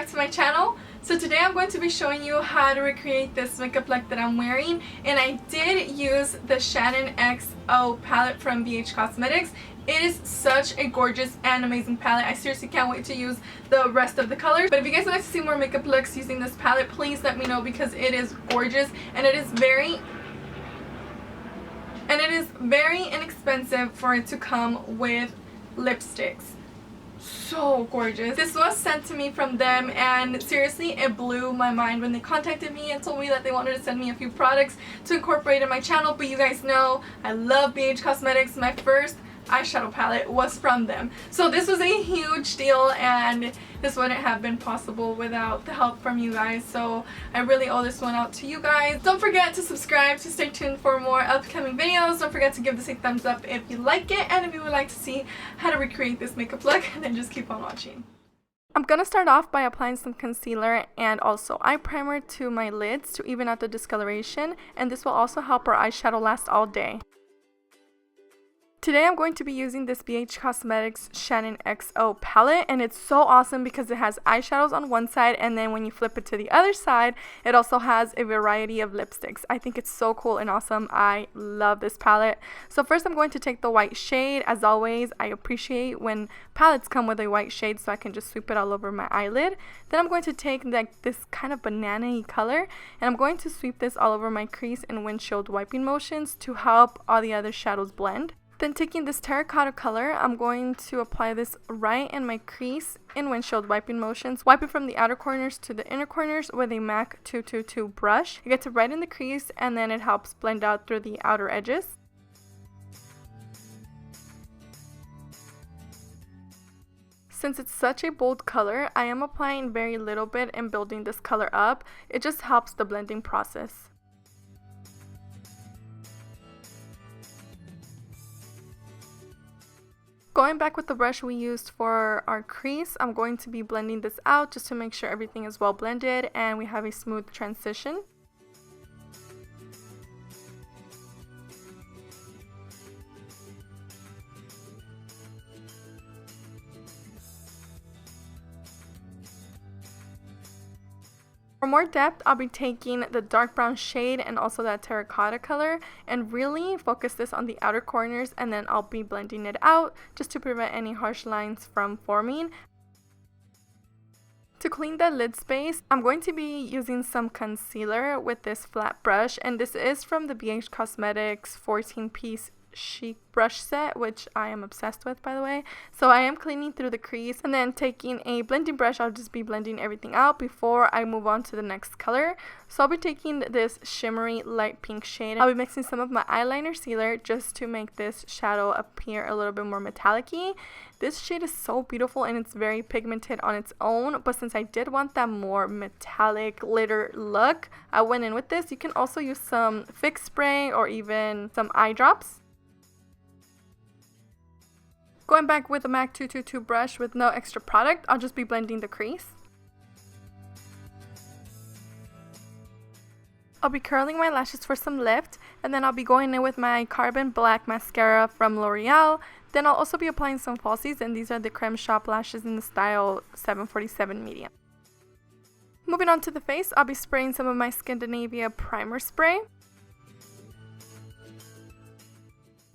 back to my channel. So today I'm going to be showing you how to recreate this makeup look that I'm wearing, and I did use the Shaaanxo palette from BH Cosmetics. It is such a gorgeous and amazing palette. I seriously can't wait to use the rest of the colors. But if you guys would like to see more makeup looks using this palette, please let me know because it is gorgeous and it is very inexpensive for it to come with lipsticks. So gorgeous. This was sent to me from them, and seriously it blew my mind when they contacted me and told me that they wanted to send me a few products to incorporate in my channel. But you guys know I love BH Cosmetics. My first eyeshadow palette was from them, so this was a huge deal, and this wouldn't have been possible without the help from you guys, so I really owe this one out to you guys. Don't forget to subscribe to stay tuned for more upcoming videos. Don't forget to give this a thumbs up if you like it, and if you would like to see how to recreate this makeup look, then just keep on watching. I'm gonna start off by applying some concealer and also eye primer to my lids to even out the discoloration, and this will also help our eyeshadow last all day. Today I'm going to be using this BH Cosmetics Shaaanxo palette, and it's so awesome because it has eyeshadows on one side, and then when you flip it to the other side it also has a variety of lipsticks. I think it's so cool and awesome. I love this palette. So first I'm going to take the white shade. As always, I appreciate when palettes come with a white shade so I can just sweep it all over my eyelid. Then I'm going to take like this kind of banana-y color, and I'm going to sweep this all over my crease in windshield wiping motions to help all the other shadows blend. Then taking this terracotta color, I'm going to apply this right in my crease in windshield wiping motions, wiping from the outer corners to the inner corners with a MAC 222 brush. It gets it right in the crease, and then it helps blend out through the outer edges. Since it's such a bold color, I am applying very little bit and building this color up. It just helps the blending process. Going back with the brush we used for our crease, I'm going to be blending this out just to make sure everything is well blended and we have a smooth transition. For more depth, I'll be taking the dark brown shade and also that terracotta color and really focus this on the outer corners, and then I'll be blending it out just to prevent any harsh lines from forming. To clean the lid space, I'm going to be using some concealer with this flat brush, and this is from the BH Cosmetics 14-piece chic brush set, which I am obsessed with, by the way. So I am cleaning through the crease, and then taking a blending brush, I'll just be blending everything out before I move on to the next color. So I'll be taking this shimmery light pink shade. I'll be mixing some of my eyeliner sealer just to make this shadow appear a little bit more metallic-y. This shade is so beautiful and it's very pigmented on its own, but since I did want that more metallic glitter look, I went in with this. You can also use some fix spray or even some eye drops. Going back with the MAC 222 brush with no extra product, I'll just be blending the crease. I'll be curling my lashes for some lift, and then I'll be going in with my Carbon Black mascara from L'Oreal. Then I'll also be applying some falsies, and these are the Creme Shop lashes in the style 747 medium. Moving on to the face, I'll be spraying some of my Skindinavia primer spray.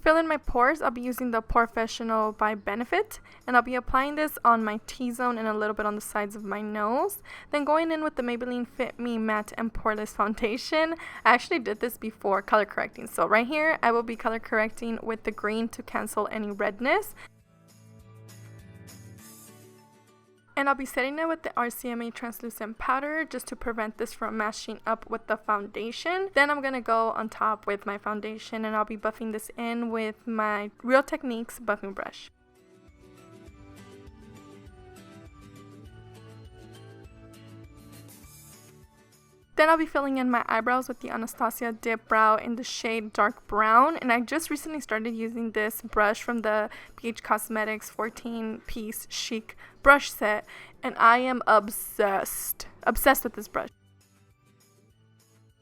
Fill in my pores, I'll be using the Porefessional by Benefit, and I'll be applying this on my T-zone and a little bit on the sides of my nose. Then going in with the Maybelline Fit Me Matte+Poreless foundation. I actually did this before color correcting, so right here I will be color correcting with the green to cancel any redness. And I'll be setting it with the RCMA translucent powder just to prevent this from mashing up with the foundation. Then I'm going to go on top with my foundation, and I'll be buffing this in with my Real Techniques buffing brush. Then I'll be filling in my eyebrows with the Anastasia Dip Brow in the shade Dark Brown. And I just recently started using this brush from the BH Cosmetics 14-piece chic brush set, and I am obsessed with this brush.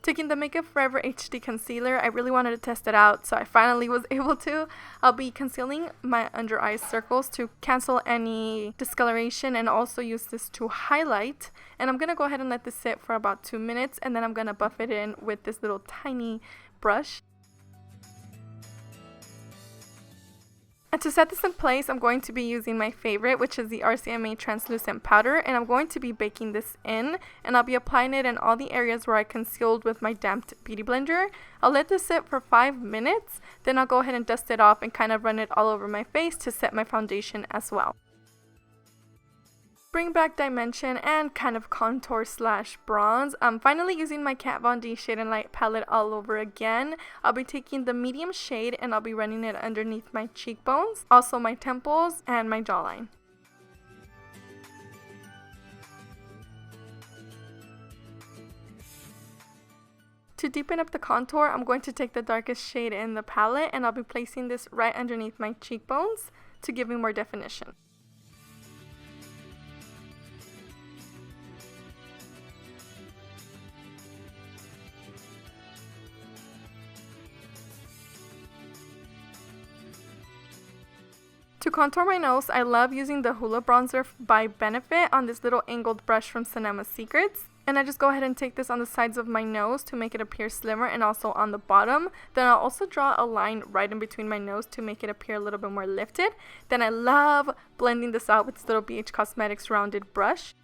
Taking the Makeup Forever HD Concealer, I really wanted to test it out, so I finally was able to. I'll be concealing my under eye circles to cancel any discoloration and also use this to highlight. And I'm going to go ahead and let this sit for about 2 minutes, and then I'm going to buff it in with this little tiny brush. And to set this in place, I'm going to be using my favorite, which is the RCMA translucent powder, and I'm going to be baking this in, and I'll be applying it in all the areas where I concealed with my damped beauty blender. I'll let this sit for 5 minutes, then I'll go ahead and dust it off and kind of run it all over my face to set my foundation as well. Bring back dimension and kind of contour slash bronze. I'm finally using my Kat Von D Shade and Light palette all over again. I'll be taking the medium shade and I'll be running it underneath my cheekbones, also my temples and my jawline. To deepen up the contour, I'm going to take the darkest shade in the palette and I'll be placing this right underneath my cheekbones to give me more definition. To contour my nose, I love using the Hoola bronzer by Benefit on this little angled brush from Cinema Secrets. And I just go ahead and take this on the sides of my nose to make it appear slimmer and also on the bottom. Then I'll also draw a line right in between my nose to make it appear a little bit more lifted. Then I love blending this out with this little BH Cosmetics rounded brush.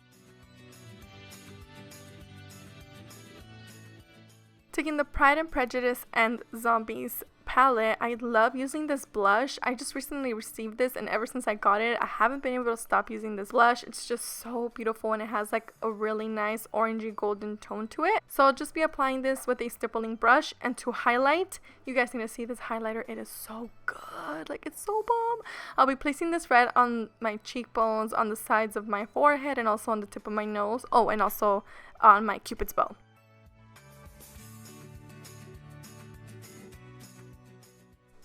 Taking the Pride and Prejudice and Zombies palette, I love using this blush. I just recently received this and ever since I got it, I haven't been able to stop using this blush. It's just so beautiful and it has like a really nice orangey golden tone to it. So I'll just be applying this with a stippling brush, and to highlight, you guys need to see this highlighter. It is so good. Like, it's so bomb. I'll be placing this red on my cheekbones, on the sides of my forehead, and also on the tip of my nose. Oh, and also on my Cupid's bow.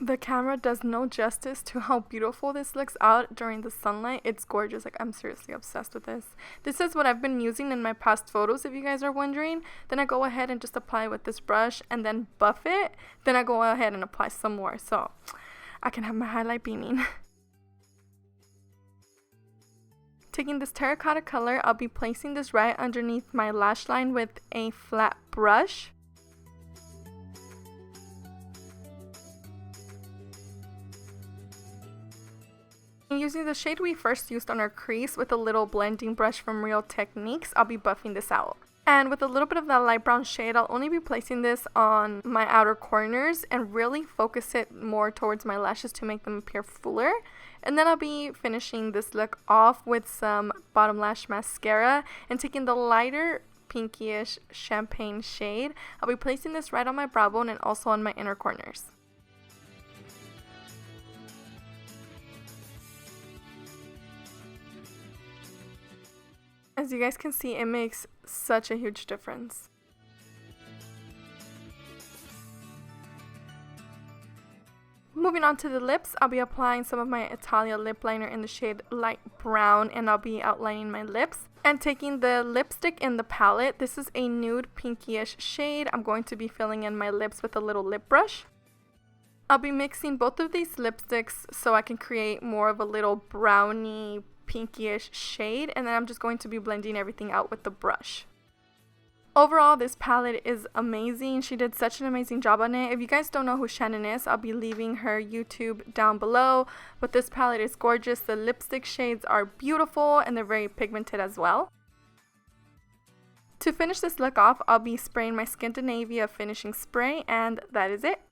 The camera does no justice to how beautiful this looks out during the sunlight. It's gorgeous. Like, I'm seriously obsessed with this. This is what I've been using in my past photos, if you guys are wondering. Then I go ahead and just apply with this brush and then buff it. Then I go ahead and apply some more so I can have my highlight beaming. Taking this terracotta color, I'll be placing this right underneath my lash line with a flat brush. Using the shade we first used on our crease with a little blending brush from Real Techniques, I'll be buffing this out. And with a little bit of that light brown shade, I'll only be placing this on my outer corners and really focus it more towards my lashes to make them appear fuller. And then I'll be finishing this look off with some bottom lash mascara and taking the lighter pinkyish champagne shade. I'll be placing this right on my brow bone and also on my inner corners. As you guys can see, it makes such a huge difference. Moving on to the lips, I'll be applying some of my Italia lip liner in the shade light brown, and I'll be outlining my lips. And taking the lipstick in the palette, this is a nude pinkyish shade. I'm going to be filling in my lips with a little lip brush. I'll be mixing both of these lipsticks so I can create more of a little brownie pinkyish shade, and then I'm just going to be blending everything out with the brush. Overall, this palette is amazing. She did such an amazing job on it. If you guys don't know who Shannon is, I'll be leaving her YouTube down below, but this palette is gorgeous. The lipstick shades are beautiful and they're very pigmented as well. To finish this look off, I'll be spraying my Skindinavia finishing spray, and that is it.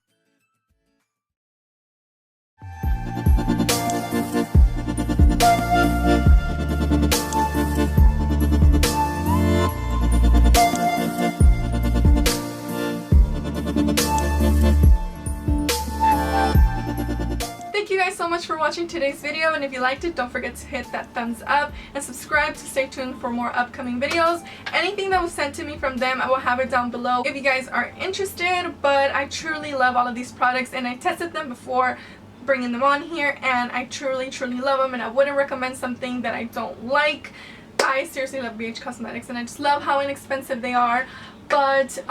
Thank you guys so much for watching today's video, and if you liked it, don't forget to hit that thumbs up and subscribe to stay tuned for more upcoming videos. Anything that was sent to me from them, I will have it down below if you guys are interested. But I truly love all of these products and I tested them before bringing them on here, and I truly love them, and I wouldn't recommend something that I don't like. I seriously love BH Cosmetics and I just love how inexpensive they are. But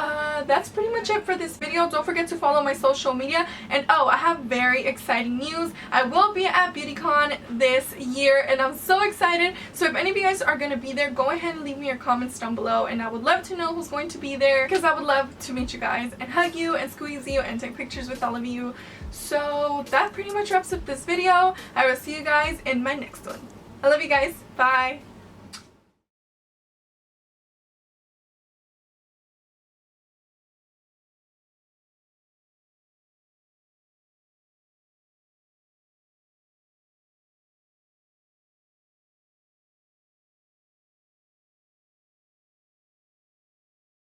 that's pretty much it for this video. Don't forget to follow my social media. And oh, I have very exciting news. I will be at BeautyCon this year and I'm so excited. So if any of you guys are going to be there, go ahead and leave me your comments down below. And I would love to know who's going to be there because I would love to meet you guys and hug you and squeeze you and take pictures with all of you. So that pretty much wraps up this video. I will see you guys in my next one. I love you guys. Bye.